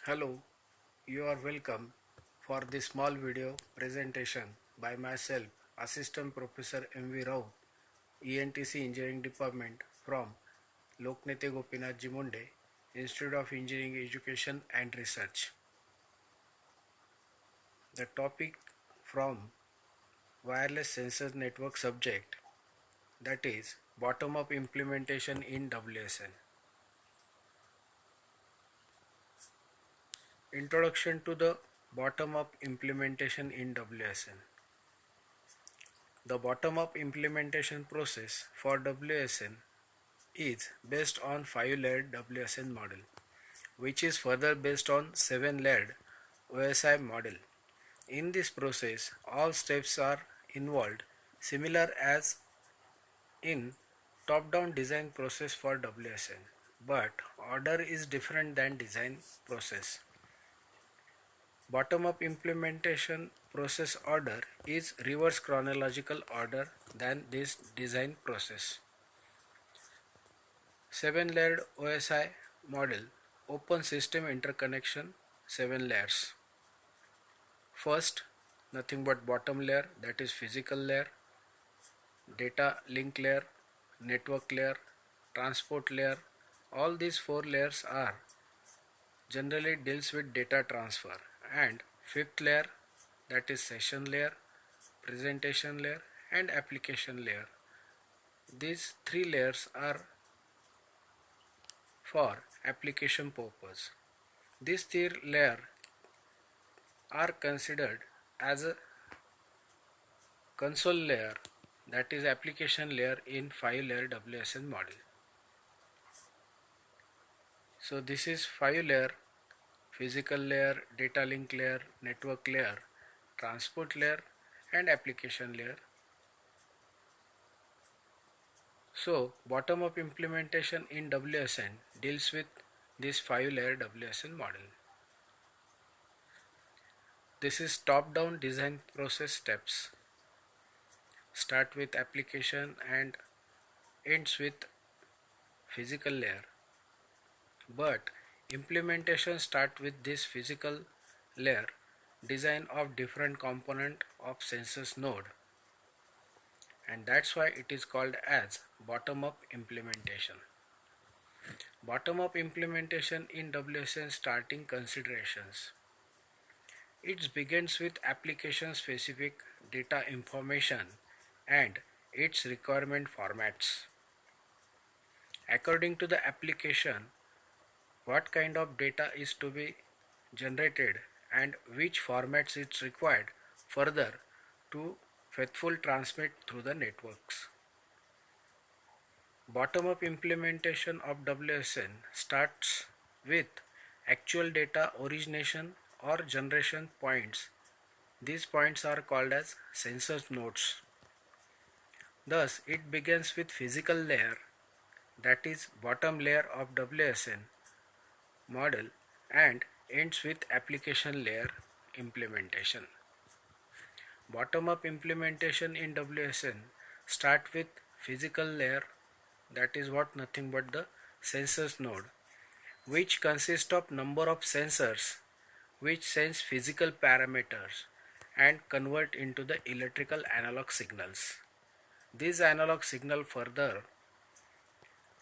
Hello, you are welcome for this small video presentation by myself, Assistant Professor M.V. Rao, ENTC Engineering Department from Loknete Gopinath Jimunde, Institute of Engineering Education and Research. The topic from Wireless Sensor Network subject, that is bottom-up implementation in WSN. Introduction to the bottom-up implementation in WSN. The bottom-up implementation process for WSN is based on 5-layered WSN model, which is further based on 7-layered OSI model. In this process, all steps are involved similar as in top-down design process for WSN, but order is different than design process. Bottom-up implementation process order is reverse chronological order than this design process. 7-layered OSI model, open system interconnection, 7 layers. First, nothing but bottom layer, that is physical layer, data link layer, network layer, transport layer. All these 4 layers are generally deals with data transfer. And fifth layer, that is session layer, presentation layer and application layer. These 3 layers are for application purpose. These 3 layers are considered as a console layer, that is application layer in 5-layer WSN model. So this is 5-layer: physical layer, data link layer, network layer, transport layer and application layer. So bottom up implementation in WSN deals with this 5-layer WSN model. This is top down design process steps. Start with application and ends with physical layer. But implementation start with this physical layer design of different component of sensors node, and that's why it is called as bottom up implementation. Bottom up implementation in WSN starting considerations. It begins with application specific data information and its requirement formats. According to the application, what kind of data is to be generated and which formats it's required further to faithful transmit through the networks. Bottom-up implementation of WSN starts with actual data origination or generation points. These points are called as sensor nodes. Thus, it begins with physical layer, that is bottom layer of WSN model, and ends with application layer implementation. Bottom-up implementation in WSN start with physical layer, that is what nothing but the sensors node, which consists of number of sensors which sense physical parameters and convert into the electrical analog signals. These analog signal further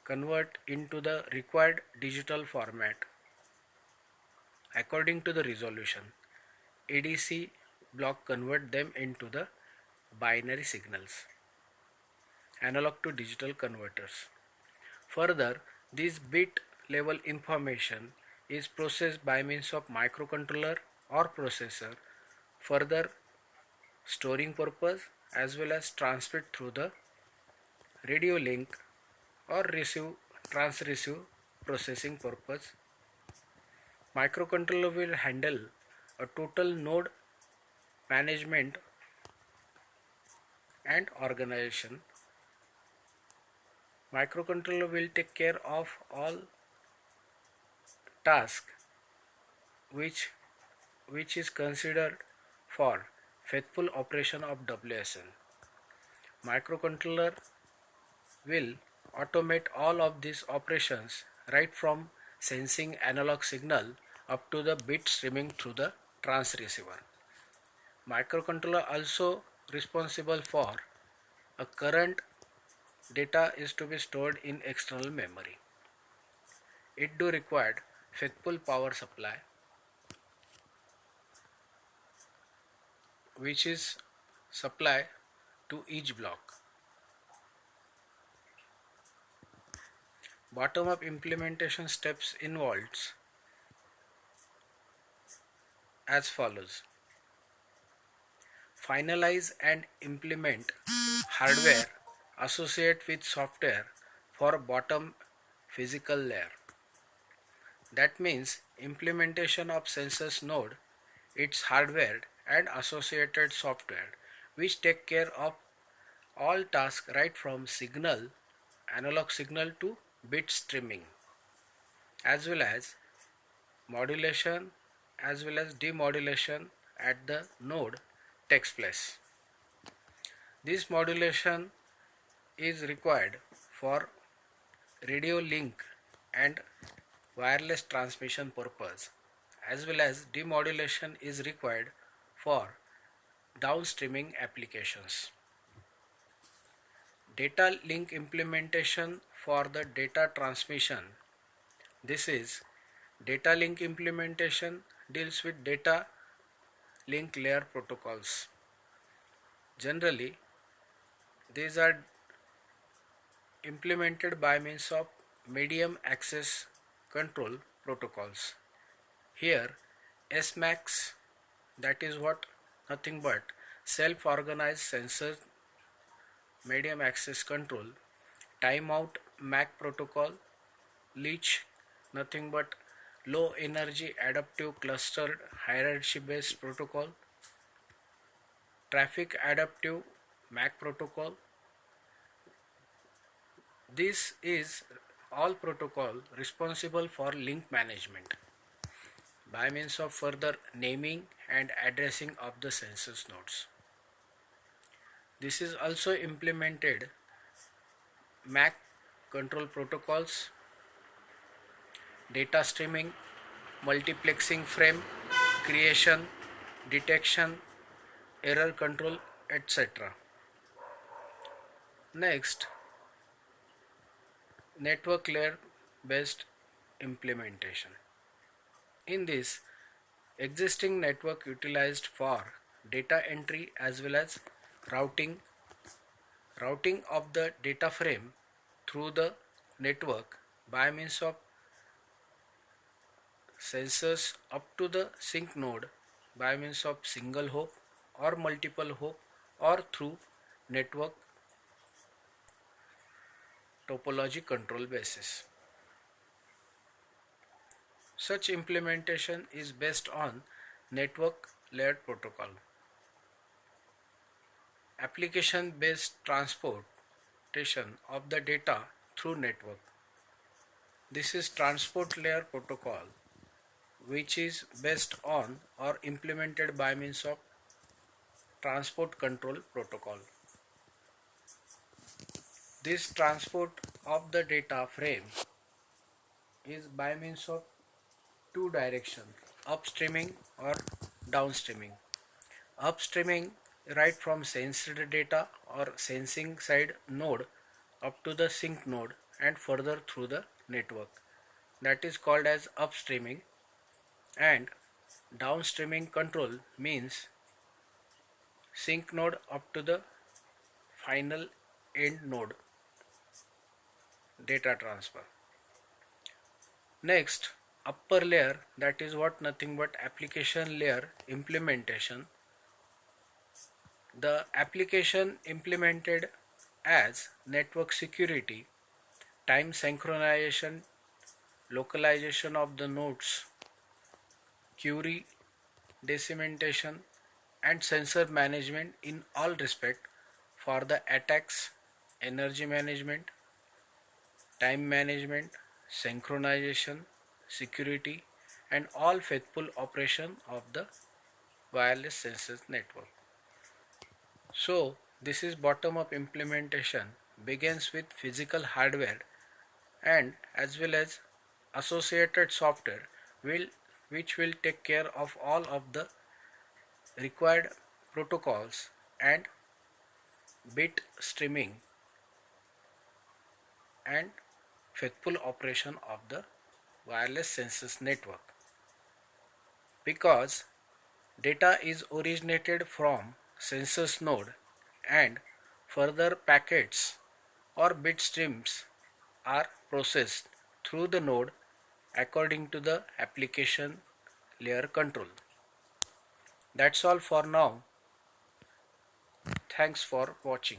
convert into the required digital format according to the resolution. ADC block convert them into the binary signals, analog to digital converters. Further, this bit level information is processed by means of microcontroller or processor, further storing purpose as well as transmit through the radio link or receive trans-receive processing purpose. Microcontroller will handle a total node management and organization. Microcontroller will take care of all tasks which is considered for faithful operation of WSN. Microcontroller will automate all of these operations right from sensing analog signal up to the bit streaming through the transceiver. Microcontroller also responsible for a current data is to be stored in external memory. It do require faithful power supply which is supply to each block. Bottom-up implementation steps involves as follows. Finalize and implement hardware associated with software for bottom physical layer. That means implementation of sensors node, its hardware and associated software which take care of all tasks right from signal, analog signal to bit streaming, as well as modulation as well as demodulation at the node takes place. This modulation is required for radio link and wireless transmission purpose, as well as demodulation is required for downstreaming applications. Data link implementation for the data transmission. This is data link implementation deals with data link layer protocols. Generally, these are implemented by means of medium access control protocols. Here, SMAX, that is what nothing but self-organized sensor medium access control, timeout MAC protocol, leech, nothing but low energy adaptive clustered hierarchy based protocol, traffic adaptive MAC protocol. This is all protocol responsible for link management by means of further naming and addressing of the sensors nodes. This is also implemented MAC control protocols, data streaming, multiplexing frame, creation, detection, error control, etc. Next, network layer based implementation. In this, existing network utilized for data entry as well as routing of the data frame through the network by means of sensors up to the sync node by means of single hop or multiple hop or through network topology control basis. Such implementation is based on network layered protocol. Application based transportation of the data through network. This is transport layer protocol which is based on or implemented by means of transport control protocol. This transport of the data frame is by means of two directions, upstreaming or downstreaming. Upstreaming right from sensed data or sensing side node up to the sync node and further through the network. That is called as upstreaming, and downstreaming control means sync node up to the final end node data transfer. Next, upper layer, that is what nothing but application layer implementation. The application implemented as network security, time synchronization, localization of the nodes, query decimentation and sensor management in all respect for the attacks, energy management, time management, synchronization, security and all faithful operation of the wireless sensors network. So this is bottom up implementation begins with physical hardware and as well as associated software which will take care of all of the required protocols and bit streaming and faithful operation of the wireless census network. Because data is originated from census node and further packets or bit streams are processed through the node according to the application layer control. That's all for now. Thanks for watching.